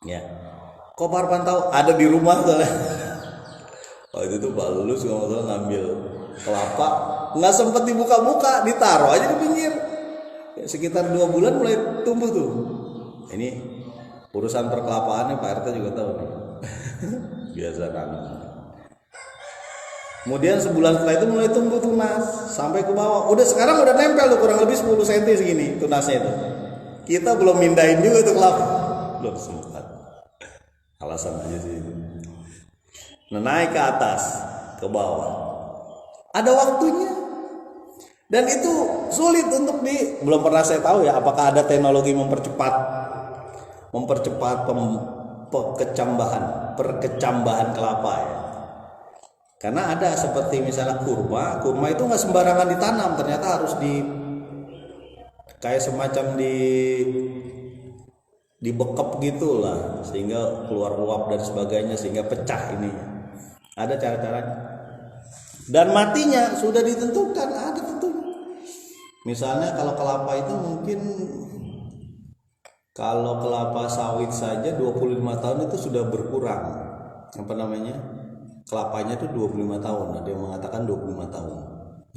ya. Kok Pak Arfan tahu? Ada di rumah soalnya. Oh itu tuh Pak Lulus kalau nggak ngambil kelapa, nggak sempet dibuka-buka, ditaruh aja di pinggir ya, sekitar 2 bulan mulai tumbuh tuh. Ini urusan perkelapaannya Pak RT juga tahu nih. Biasa kan. Kemudian sebulan setelah itu mulai tumbuh tunas sampai ke bawah. Sekarang udah nempel tuh kurang lebih 10 cm segini tunasnya itu. Kita belum mindahin juga tuh kelapa. Belum sempat. Alasan aja sih itu. Nah, naik ke atas, ke bawah. Ada waktunya. Dan itu sulit untuk belum pernah saya tahu ya apakah ada teknologi mempercepat perkecambahan kelapa ya. Karena ada seperti misalnya kurma itu nggak sembarangan ditanam, ternyata harus kayak semacam dibekep gitulah sehingga keluar uap dan sebagainya sehingga pecah ininya. Ada cara-caranya. Dan matinya sudah ditentukan, ada tentunya. Misalnya kalau kelapa itu mungkin kalau kelapa sawit saja 25 tahun itu sudah berkurang. Kelapanya itu 25 tahun, ada yang mengatakan 25 tahun.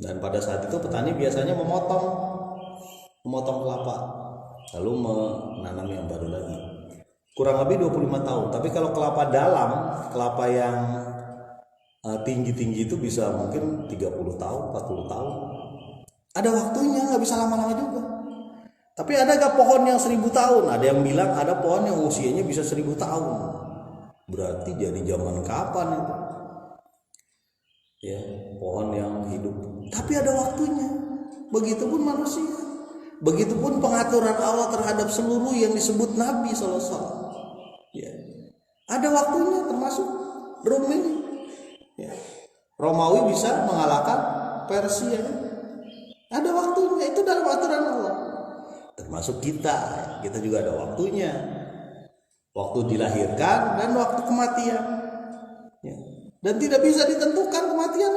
Dan pada saat itu petani biasanya memotong kelapa lalu menanam yang baru lagi. Kurang lebih 25 tahun. Tapi kalau kelapa dalam, kelapa yang tinggi-tinggi itu bisa mungkin 30 tahun, 40 tahun. Ada waktunya, nggak bisa lama-lama juga. Tapi ada gak pohon yang 1000 tahun? Ada yang bilang ada pohon yang usianya bisa 1000 tahun. Berarti jadi zaman kapan itu? Ya, pohon yang hidup. Tapi ada waktunya. Begitupun manusia. Begitupun pengaturan Allah terhadap seluruh yang disebut Nabi SAW. Ya. Ada waktunya termasuk Rom ini. Ya. Romawi bisa mengalahkan Persia. Ada waktunya, itu dalam aturan Allah. Termasuk kita juga ada waktunya. Waktu dilahirkan dan waktu kematian. Ya. Dan tidak bisa ditentukan kematian.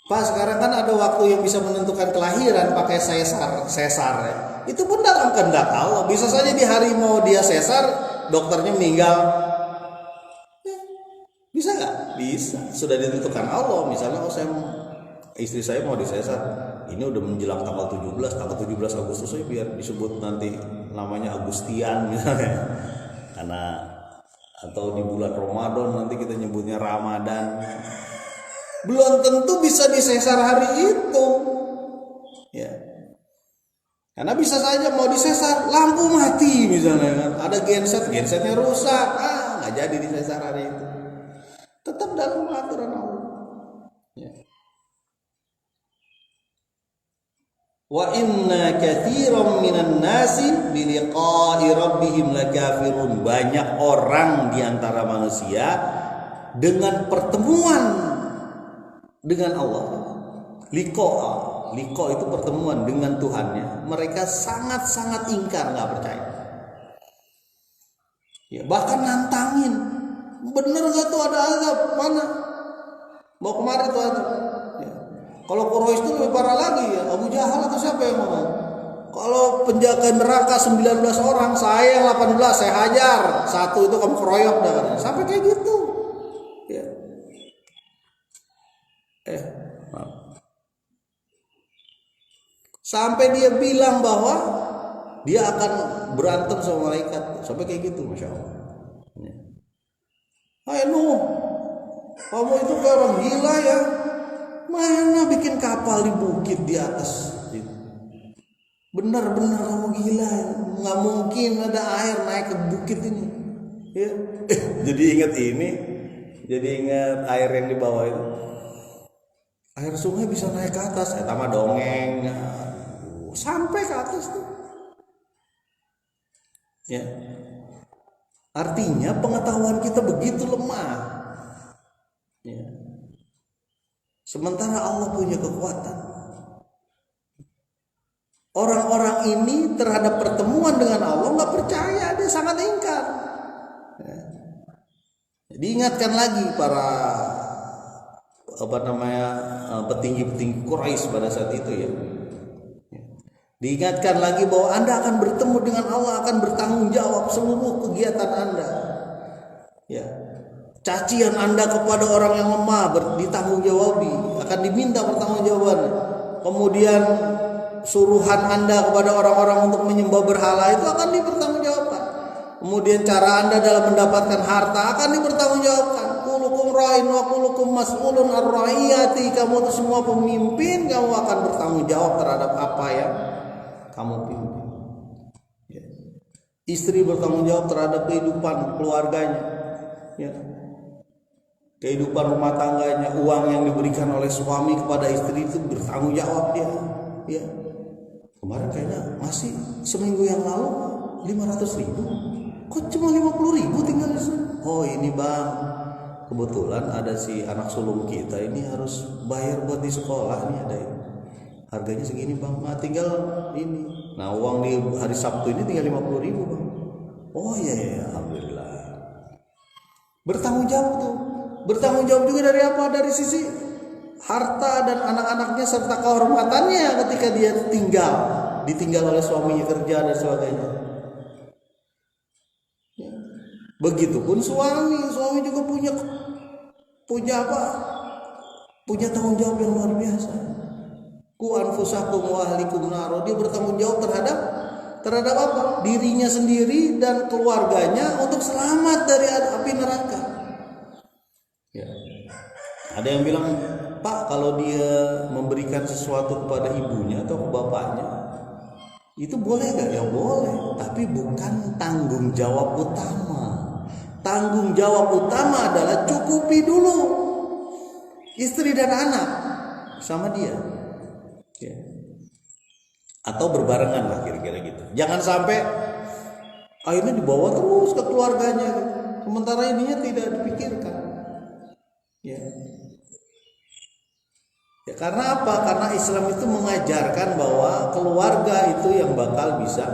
Pak, sekarang kan ada waktu yang bisa menentukan kelahiran pakai sesar ya. Itu pun dalam kehendak Allah. Bisa saja di hari mau dia sesar, dokternya meninggal. Ya. Bisa nggak? Bisa. Sudah ditentukan Allah. Misalnya istri saya mau disesar, ini udah menjelang tanggal 17 Agustus saya biar disebut nanti namanya Agustian misalnya, atau di bulan Ramadan nanti kita nyebutnya Ramadan. Belum tentu bisa disesar hari itu ya, karena bisa saja mau disesar lampu mati misalnya kan, ada gensetnya rusak, nggak jadi disesar hari itu. Tetap dalam aturan Allah ya. Wa inna katsiran minan nasi bi liqa'i rabbihim lakafirun. Banyak orang di antara manusia dengan pertemuan dengan Allah. Liqa itu pertemuan dengan Tuhannya. Mereka sangat-sangat ingkar, enggak percaya. Ya, bahkan nantangin. Bener enggak tuh ada azab? Mana? Mau kemari tuh azab. Kalau Quraisy itu lebih parah lagi ya, Abu Jahal atau siapa yang ngomong? Kalau penjaga dia ke neraka 19 orang, saya yang 18 saya hajar, satu itu kamu keroyok dah, sampai kayak gitu ya. Maaf. Sampai dia bilang bahwa dia akan berantem sama malaikat, sampai kayak gitu, masya Allah. Hai Nuh, kamu itu kayak orang gila ya, mana bikin kapal di bukit di atas. Benar-benar kamu gila, nggak mungkin ada air naik ke bukit ini. Ya. Jadi ingat ini, jadi ingat air yang di bawah itu. Air sungai bisa naik ke atas, tambah dongeng, sampai ke atas tuh. Ya, artinya pengetahuan kita begitu lemah. Ya. Sementara Allah punya kekuatan. Orang-orang ini terhadap pertemuan dengan Allah nggak percaya, dia sangat ingkar. Ya. Diingatkan lagi para petinggi-petinggi Quraisy pada saat itu ya. Diingatkan lagi bahwa Anda akan bertemu dengan Allah, akan bertanggung jawab seluruh kegiatan Anda. Ya. Cacian Anda kepada orang yang lemah ditanggung jawabi, akan diminta pertanggungjawaban. Kemudian suruhan Anda kepada orang-orang untuk menyembah berhala itu akan dipertanggungjawabkan. Kemudian cara Anda dalam mendapatkan harta akan dipertanggungjawabkan. Kulukum ra'in wa kulukum mas'ulun ar-ra'iyati. Kamu itu semua pemimpin, kamu akan bertanggung jawab terhadap apa yang kamu pimpin. Ya. Istri bertanggung jawab terhadap kehidupan keluarganya. Ya. Kehidupan rumah tangganya, uang yang diberikan oleh suami kepada istri itu bertanggung jawab dia. Ya. Kemarin kayaknya masih seminggu yang lalu 500.000. Kok cuma 50.000 tinggal di sana? Oh ini bang, kebetulan ada si anak sulung kita ini harus bayar buat di sekolah nih, ada ini. Harganya segini bang, nah tinggal ini. Nah uang di hari Sabtu ini tinggal 50.000 bang. Oh iya, alhamdulillah. Bertanggung jawab tuh. Bertanggung jawab juga dari apa? Dari sisi harta dan anak-anaknya serta kehormatannya ketika dia ditinggal oleh suaminya kerja dan sebagainya. Ya. Begitupun suami juga punya apa? Punya tanggung jawab yang luar biasa. Ku anfusakum wa ahlikum naro, dia bertanggung jawab terhadap apa? Dirinya sendiri dan keluarganya untuk selamat dari api neraka. Ya. Ada yang bilang, Pak, kalau dia memberikan sesuatu kepada ibunya atau ke bapaknya, itu boleh gak? Ya boleh, tapi bukan tanggung jawab utama. Tanggung jawab utama adalah cukupi dulu istri dan anak sama dia. Ya. Atau berbarengan lah kira-kira gitu. Jangan sampai akhirnya dibawa terus ke keluarganya, sementara ininya tidak dipikirkan. Ya. Ya, karena apa? Karena Islam itu mengajarkan bahwa keluarga itu yang bakal bisa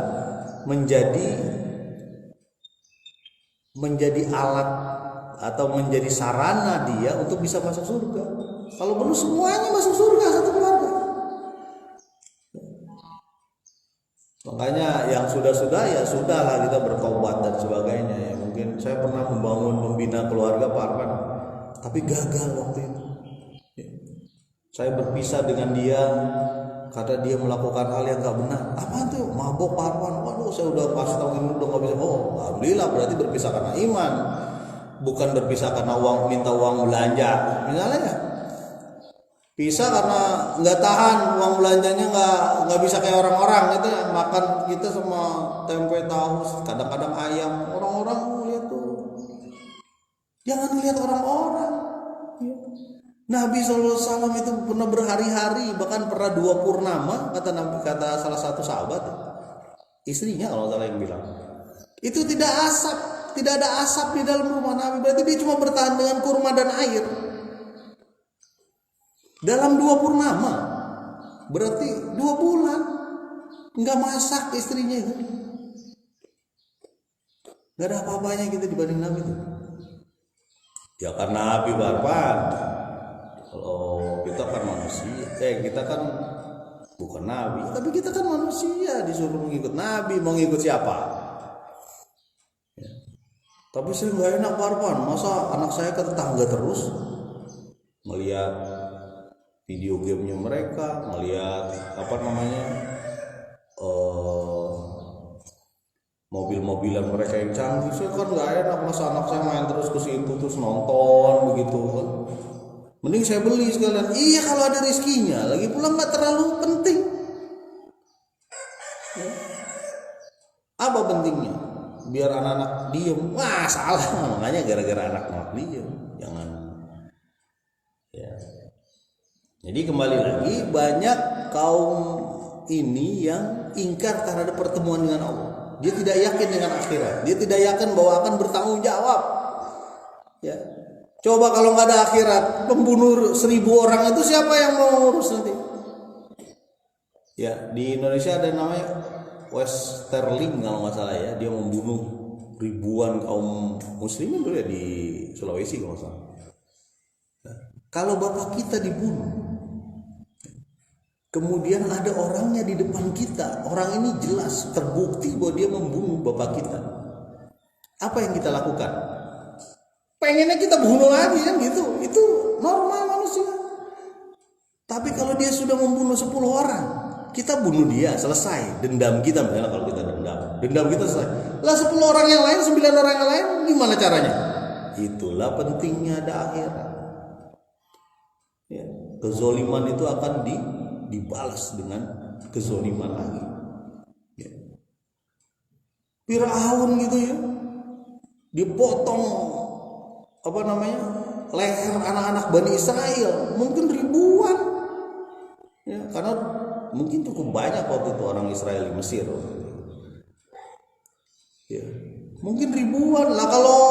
menjadi alat atau menjadi sarana dia untuk bisa masuk surga. Kalau perlu semuanya masuk surga satu keluarga. Makanya yang sudah-sudah ya sudahlah, kita bertobat dan sebagainya ya. Mungkin saya pernah membina keluarga Pak Arfan, tapi gagal waktu itu. Ya. Saya berpisah dengan dia karena dia melakukan hal yang gak benar. Apa tuh? Mabok Pak Arfan. Waduh, saya udah kasih tahu ini udah gak bisa. Oh, alhamdulillah, berarti berpisah karena iman, bukan berpisah karena minta uang belanja. Misalnya ya, pisah karena nggak tahan uang belanjanya nggak bisa kayak orang-orang gitu ya, makan kita sama tempe tahu, kadang-kadang ayam. Orang-orang lihat tuh, jangan lihat orang-orang. Nabi SAW itu pernah berhari-hari, bahkan pernah 2 purnama, kata salah satu sahabat, istrinya kalau salah yang bilang, itu tidak ada asap di dalam rumah Nabi. Berarti dia cuma bertahan dengan kurma dan air. Dalam 2 purnama, berarti 2 bulan nggak masak istrinya itu. Nggak ada apa-apanya gitu dibanding Nabi itu. Ya karena Nabi Barpan. Kalau kita kan manusia, kita kan bukan nabi. Tapi kita kan manusia, disuruh mengikut nabi, mau ngikut siapa? Ya. Tapi saya nggak enak Parpan, masa anak saya ke tetangga terus melihat video gamenya mereka, melihat mobil-mobilan mereka yang canggih. Saya kan nggak enak, masa anak saya main terus ke situ terus nonton begitu kan. Mending saya beli sekalian. Iya kalau ada rezekinya, lagi pula nggak terlalu penting. Ya. Apa pentingnya? Biar anak-anak diem. Wah salah, makanya gara-gara anak-anak diem. Jangan. Ya. Jadi kembali lagi, banyak kaum ini yang ingkar terhadap pertemuan dengan Allah. Dia tidak yakin dengan akhirat. Dia tidak yakin bahwa akan bertanggung jawab. Ya. Coba kalau nggak ada akhirat, pembunuh 1000 orang itu siapa yang mau ngurus nanti? Ya, di Indonesia ada namanya Westerling kalau nggak salah ya, dia membunuh ribuan kaum muslimin dulu ya di Sulawesi kalau nggak salah. Nah, kalau bapak kita dibunuh, kemudian ada orangnya di depan kita, orang ini jelas terbukti bahwa dia membunuh bapak kita, apa yang kita lakukan? Pengennya kita bunuh lagi kan gitu. Itu normal manusia. Tapi kalau dia sudah membunuh 10 orang, kita bunuh dia, selesai. Dendam kita misalnya, kalau kita dendam kita selesai. Lah 10 orang yang lain, 9 orang yang lain, gimana caranya? Itulah pentingnya ada akhirat. Ya, kezoliman itu akan dibalas dengan kezoliman lagi. Ya. Firaun gitu ya, dipotong leher anak-anak Bani Israel, mungkin ribuan ya, karena mungkin cukup banyak waktu itu orang Israel di Mesir ya, mungkin ribuan lah. Kalau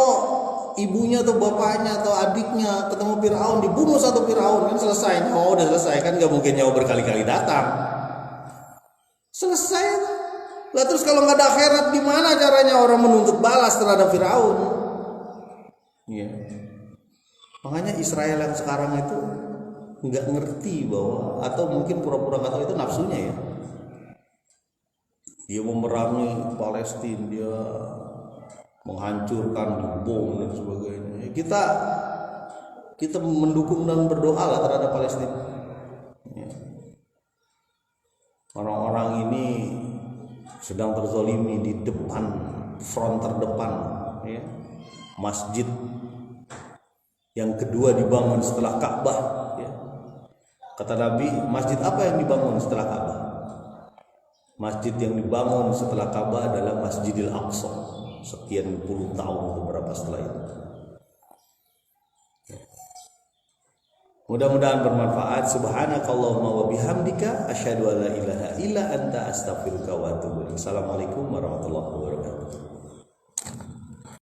ibunya atau bapaknya atau adiknya ketemu Firaun, dibunuh satu Firaun kan selesai. Oh udah selesai kan, gak mungkin nyawa berkali-kali datang, selesai lah. Terus kalau nggak ada akhirat, gimana caranya orang menuntut balas terhadap Firaun? Ya. Makanya Israel yang sekarang itu nggak ngerti bahwa, atau mungkin pura-pura nggak tahu, itu nafsunya ya. Dia memerangi Palestina, dia menghancurkan bom dan sebagainya. Kita mendukung dan berdoa lah terhadap Palestina. Ya. Orang-orang ini sedang terzolimi di depan, front terdepan, ya. Masjid yang kedua dibangun setelah Ka'bah ya. Kata Nabi, masjid apa yang dibangun setelah Ka'bah? Masjid yang dibangun setelah Ka'bah adalah Masjidil Aqsa, sekian puluh tahun beberapa setelah itu. Mudah-mudahan bermanfaat. Subhanakallahumma wa bihamdika asyhadu an la ilaha illa anta astaghfiruka wa atubu ilaik. Assalamualaikum warahmatullahi wabarakatuh.